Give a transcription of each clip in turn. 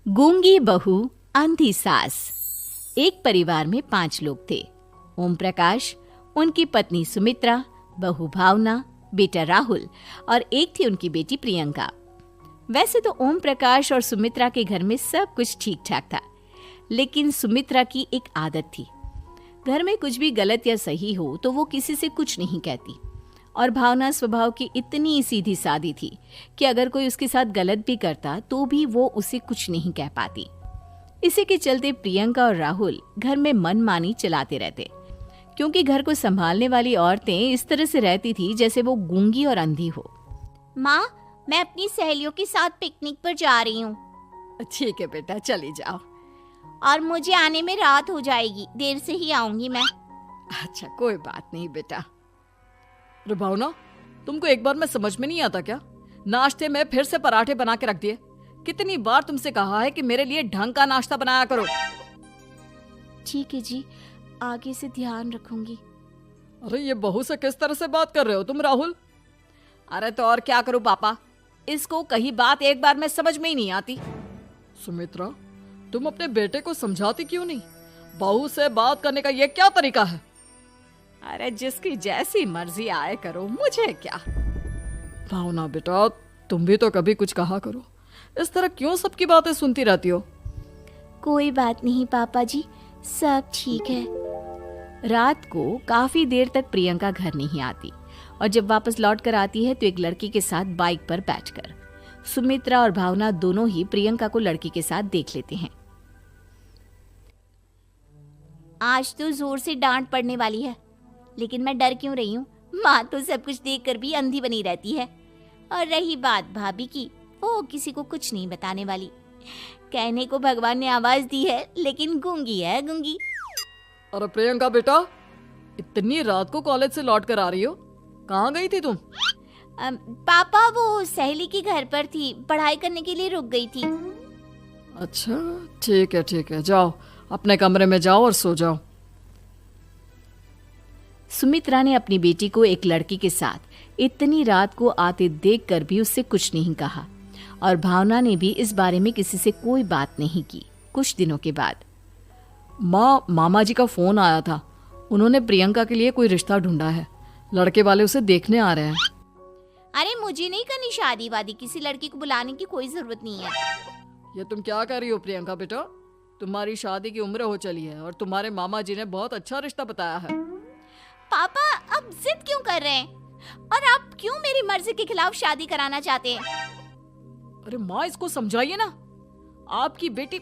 गूंगी बहू अंधी सास। एक परिवार में 5 लोग थे। ओम प्रकाश, उनकी पत्नी सुमित्रा, बहू भावना, बेटा राहुल और एक थी उनकी बेटी प्रियंका। वैसे तो ओम प्रकाश और सुमित्रा के घर में सब कुछ ठीक ठाक था, लेकिन सुमित्रा की एक आदत थी। घर में कुछ भी गलत या सही हो तो वो किसी से कुछ नहीं कहती। और भावना स्वभाव की इतनी सीधी सादी थी कि अगर कोई उसके साथ गलत भी करता तो भी वो उसे कुछ नहीं कह पाती। इसी के चलते प्रियंका और राहुल घर में मनमानी चलाते रहते, क्योंकि घर को संभालने वाली औरतें इस तरह से रहती थी जैसे वो गूंगी और अंधी हो। माँ, मैं अपनी सहेलियों के साथ पिकनिक पर जा रही हूँ। ठीक है बेटा, चली जाओ। और मुझे आने में रात हो जाएगी, देर से ही आऊंगी मैं। अच्छा, कोई बात नहीं बेटा। अरे भावना, तुमको एक बार में समझ में नहीं आता क्या? नाश्ते में फिर से पराठे बना के रख दिए। कितनी बार तुमसे कहा है कि मेरे लिए ढंग का नाश्ता बनाया करो। ठीक है जी, आगे से ध्यान रखूंगी। अरे ये बहू से किस तरह से बात कर रहे हो तुम राहुल? अरे तो और क्या करूं पापा, इसको कही बात एक बार में समझ में ही नहीं आती। सुमित्रा, तुम अपने बेटे को समझाती क्यों नहीं? बहू से बात करने का ये क्या तरीका है? अरे जिसकी जैसी मर्जी आए करो, मुझे क्या। भावना बेटा, तुम भी तो कभी कुछ कहा करो। इस तरह क्यों सबकी बातें सुनती रहती हो? कोई बात नहीं पापा जी, सब ठीक है। रात को काफी देर तक प्रियंका घर नहीं आती और जब वापस लौट कर आती है तो एक लड़की के साथ बाइक पर बैठकर सुमित्रा और भावना दोनों ही प्रियंका को लड़की के साथ देख लेते हैं। आज तो जोर से डांट पड़ने वाली है, लेकिन मैं डर क्यों रही हूँ? माँ तो सब कुछ देखकर भी अंधी बनी रहती है। और रही बात भाभी की, वो किसी को कुछ नहीं बताने वाली। कहने को भगवान ने आवाज दी है, लेकिन गूंगी है गूंगी। अरे प्रियंका बेटा, इतनी रात को कॉलेज से लौट कर आ रही हो? कहाँ गई थी तुम? पापा, वो सहेली के घर पर थी, पढ़ाई करने के लिए रुक गई थी। अच्छा, ठीक है, जाओ अपने कमरे में जाओ और सो जाओ। सुमित्रा ने अपनी बेटी को एक लड़की के साथ इतनी रात को आते देखकर भी उससे कुछ नहीं कहा और भावना ने भी इस बारे में किसी से कोई बात नहीं की। कुछ दिनों के बाद मामा जी का फोन आया था। उन्होंने प्रियंका के लिए कोई रिश्ता ढूंढा है। लड़के वाले उसे देखने आ रहे हैं। अरे मुझे नहीं करनी शादी वादी, किसी लड़की को बुलाने की कोई जरूरत नहीं है। ये तुम क्या कर रही हो प्रियंका बेटा? तुम्हारी शादी की उम्र हो चली है और तुम्हारे मामा जी ने बहुत अच्छा रिश्ता बताया है। पापा, अब जिद क्यों कर रहे हैं? और आप क्यों मेरी मर्जी के खिलाफ शादी कराना चाहते हैं? अरे माँ, इसको समझाइए ना। आपकी बेटी,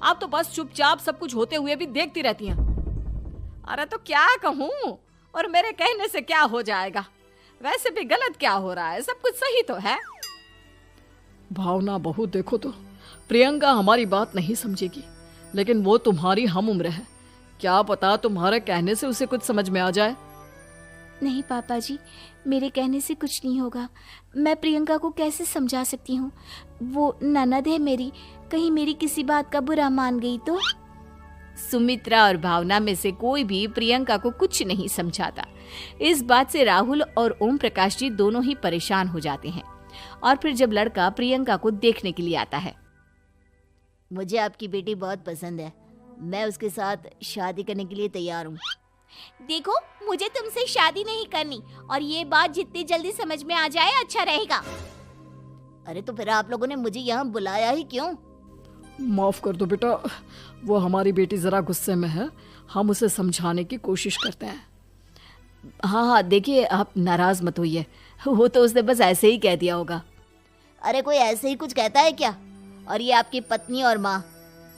आप तो बस चुपचाप सब कुछ होते हुए भी देखती रहती हैं। अरे तो क्या कहूँ, और मेरे कहने से क्या हो जाएगा? वैसे भी गलत क्या हो रहा है, सब कुछ सही तो है। भावना बहू, देखो तो प्रियंका हमारी बात नहीं समझेगी, लेकिन वो तुम्हारी हम उम्र है। क्या पता तुम्हारे कहने से उसे कुछ समझ में आ जाए। नहीं पापा जी, मेरे कहने से कुछ नहीं होगा। मैं प्रियंका को कैसे समझा सकती हूँ? वो ननद है मेरी, कहीं मेरी किसी बात का बुरा मान गई तो? सुमित्रा और भावना में से कोई भी प्रियंका को कुछ नहीं समझाता। इस बात से राहुल और ओम प्रकाश जी दोनों ही परेशान हो जाते हैं। और फिर जब लड़का प्रियंका को देखने के लिए आता है, मुझे आपकी बेटी बहुत पसंद है, मैं उसके साथ शादी करने के लिए तैयार हूँ। देखो, मुझे तुमसे शादी नहीं करनी, और ये बात जितनी जल्दी समझ में आ जाए अच्छा रहेगा। अरे तो फिर आप लोगों ने मुझे यहाँ बुलाया ही क्यों? माफ कर दो बेटा, वो हमारी बेटी जरा गुस्से में है, हम उसे समझाने की कोशिश करते हैं। हाँ, देखिए आप नाराज मत होइए, वो तो उसने बस ऐसे ही कह दिया होगा। अरे कोई ऐसे ही कुछ कहता है क्या? और ये आपकी पत्नी और माँ,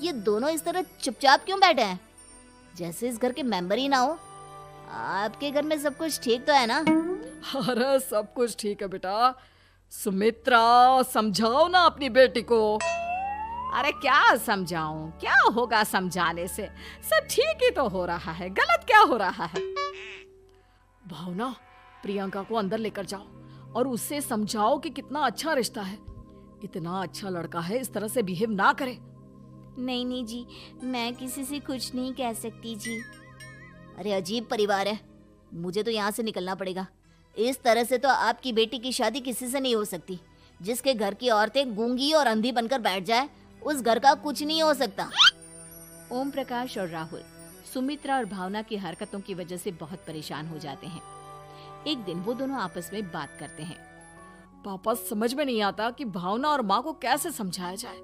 ये दोनों इस तरह चुपचाप क्यों बैठे हैं, जैसे इस घर के मेंबर ही ना हो? आपके घर में सब कुछ ठीक तो है ना? अरे सब कुछ ठीक है बेटा। सुमित्रा, समझाओ ना अपनी बेटी को। अरे क्या समझाऊं, क्या होगा समझाने से? सब ठीक ही तो हो रहा है, गलत क्या हो रहा है? भावना, प्रियंका को अंदर लेकर जाओ और उससे समझाओ कि कितना अच्छा रिश्ता है। इतना अच्छा लड़का है, इस तरह से बिहेव ना करे। नहीं जी, मैं किसी से कुछ नहीं कह सकती जी। अरे अजीब परिवार है, मुझे तो यहाँ से निकलना पड़ेगा। इस तरह से तो आपकी बेटी की शादी किसी से नहीं हो सकती। जिसके घर की औरतें गूंगी और अंधी बनकर बैठ जाए, उस घर का कुछ नहीं हो सकता। ओम प्रकाश और राहुल सुमित्रा और भावना की हरकतों की वजह से बहुत परेशान हो जाते हैं। एक दिन वो दोनों आपस में बात करते हैं। पापा, समझ में नहीं आता कि भावना और माँ को कैसे समझाया जाए।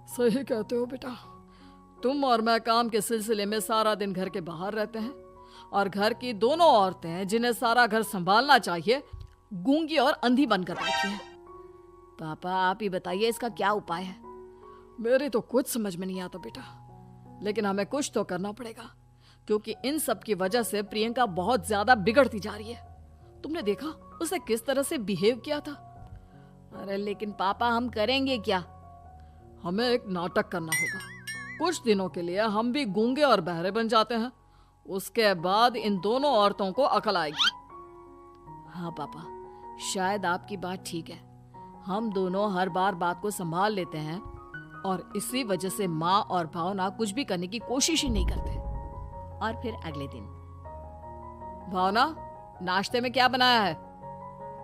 सही कहते हो बेटा, तुम और मैं काम के सिलसिले में सारा दिन घर के बाहर रहते हैं और घर की दोनों औरतें जिन्हें सारा घर संभालना चाहिए गूंगी और अंधी बनकर बैठी हैं। पापा आप ही बताइए इसका क्या उपाय है। मेरी तो कुछ समझ में नहीं आता बेटा, लेकिन हमें कुछ तो करना पड़ेगा क्योंकि इन सब की वजह से प्रियंका बहुत ज्यादा बिगड़ती जा रही है। तुमने देखा उसे किस तरह से बिहेव किया था। अरे लेकिन पापा हम करेंगे क्या? हमें एक नाटक करना होगा। कुछ दिनों के लिए हम भी गूंगे और बहरे बन जाते हैं, उसके बाद इन दोनों औरतों को अकल आएगी। हाँ पापा, शायद आपकी बात ठीक है। हम दोनों हर बार बात को संभाल लेते हैं और इसी वजह से माँ और भावना कुछ भी करने की कोशिश ही नहीं करते। और फिर अगले दिन, भावना, नाश्ते में क्या बनाया है?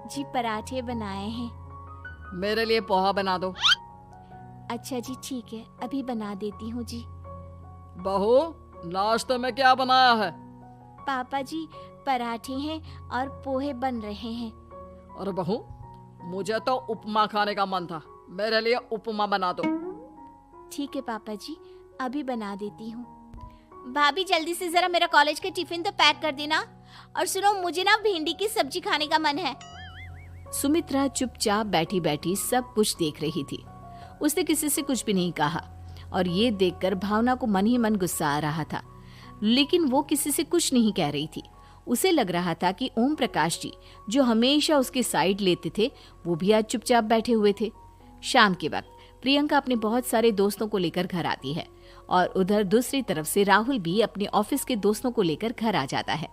जी पराठे बनाए हैं। मेरे लिए पोहा बना दो। अच्छा जी ठीक है, अभी बना देती हूँ जी। बहू, नाश्ते में क्या बनाया है? पापा जी पराठे हैं और पोहे बन रहे हैं। अरे बहू, मुझे तो उपमा खाने का मन था, मेरे लिए उपमा बना दो। ठीक है पापा जी, अभी बना देती हूँ। भाभी जल्दी से जरा मेरा कॉलेज का टिफिन तो पैक कर देना। और सुनो, मुझे ना भिंडी की सब्जी खाने का मन है। सुमित्रा चुपचाप बैठी बैठी सब कुछ देख रही थी। उसने किसी से कुछ भी नहीं कहा और ये देखकर भावना को मन ही मन गुस्सा आ रहा था, लेकिन वो किसी से कुछ नहीं कह रही थी। उसे लग रहा था कि ओम प्रकाश जी जो हमेशा उसकी साइड लेते थे वो भी आज चुपचाप बैठे हुए थे। शाम के वक्त प्रियंका अपने बहुत सारे दोस्तों को लेकर घर आती है और उधर दूसरी तरफ से राहुल भी अपने ऑफिस के दोस्तों को लेकर घर आ जाता है।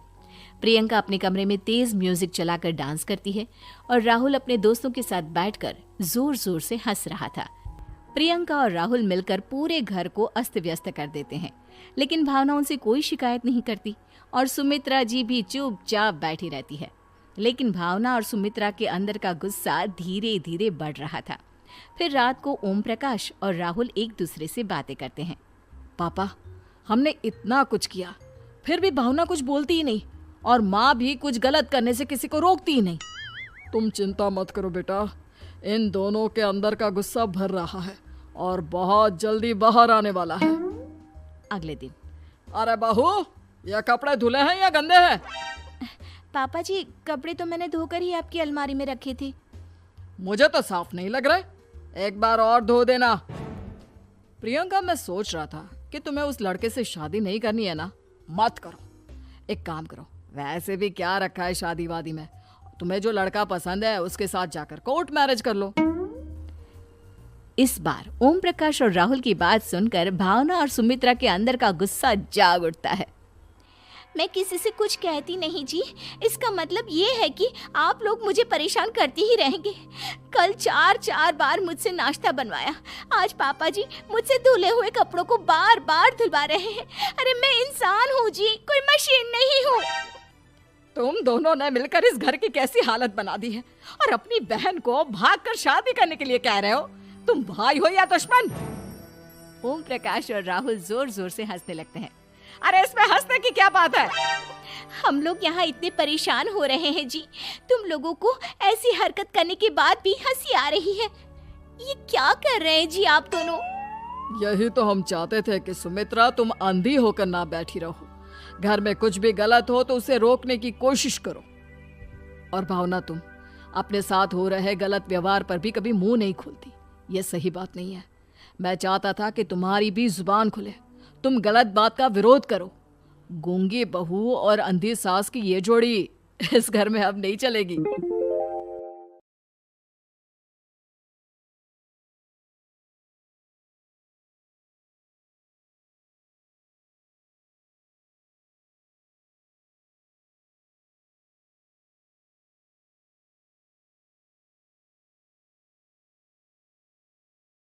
प्रियंका अपने कमरे में तेज म्यूजिक चलाकर डांस करती है और राहुल अपने दोस्तों के साथ बैठकर जोर जोर से हंस रहा था। प्रियंका और राहुल मिलकर पूरे घर को अस्त व्यस्त कर देते हैं, लेकिन भावना उनसे कोई शिकायत नहीं करती और सुमित्रा जी भी चुपचाप बैठी रहती है। लेकिन भावना और सुमित्रा के अंदर का गुस्सा धीरे धीरे बढ़ रहा था। फिर रात को ओम प्रकाश और राहुल एक दूसरे से बातें करते हैं। पापा, हमने इतना कुछ किया फिर भी भावना कुछ बोलती ही नहीं और माँ भी कुछ गलत करने से किसी को रोकती ही नहीं। तुम चिंता मत करो बेटा, इन दोनों के अंदर का गुस्सा भर रहा है और बहुत जल्दी बाहर आने वाला है। अगले दिन, अरे बहू, ये कपड़े धुले हैं या गंदे हैं? पापा जी कपड़े तो मैंने धोकर ही आपकी अलमारी में रखे थे। मुझे तो साफ नहीं लग रहे, एक बार और धो देना। प्रियंका, मैं सोच रहा था कि तुम्हें उस लड़के से शादी नहीं करनी है ना, मत करो। एक काम करो, वैसे भी क्या रखा है शादी वादी में, तुम्हें जो लड़का पसंद है उसके साथ जाकर कोर्ट मैरिज कर लो। इस बार ओम प्रकाश और राहुल की बात सुनकर भावना और सुमित्रा के अंदर का गुस्सा जाग उठता है। मैं किसी से कुछ कहती नहीं जी, इसका मतलब ये है कि आप लोग मुझे परेशान करते ही रहेंगे। कल 4 बार मुझसे नाश्ता बनवाया, आज पापा जी मुझसे धुले हुए कपड़ों को बार बार धुलवा रहे हैं। अरे मैं इंसान हूँ जी, कोई मशीन नहीं हूँ। तुम दोनों ने मिलकर इस घर की कैसी हालत बना दी है और अपनी बहन को भागकर शादी करने के लिए कह रहे हो। तुम भाई हो या दुश्मन? ओम प्रकाश और राहुल जोर जोर से हंसने लगते हैं। अरे इसमें हंसने की क्या बात है? हम लोग यहाँ इतने परेशान हो रहे हैं जी, तुम लोगों को ऐसी हरकत करने के बाद भी हंसी आ रही है। ये क्या कर रहे हैं जी आप दोनों? यही तो हम चाहते थे कि सुमित्रा तुम अंधी होकर ना बैठी रहो। घर में कुछ भी गलत हो तो उसे रोकने की कोशिश करो। और भावना, तुम अपने साथ हो रहे गलत व्यवहार पर भी कभी मुंह नहीं खोलती, ये सही बात नहीं है। मैं चाहता था कि तुम्हारी भी जुबान खुले, तुम गलत बात का विरोध करो। गूंगी बहू और अंधी सास की ये जोड़ी इस घर में अब नहीं चलेगी।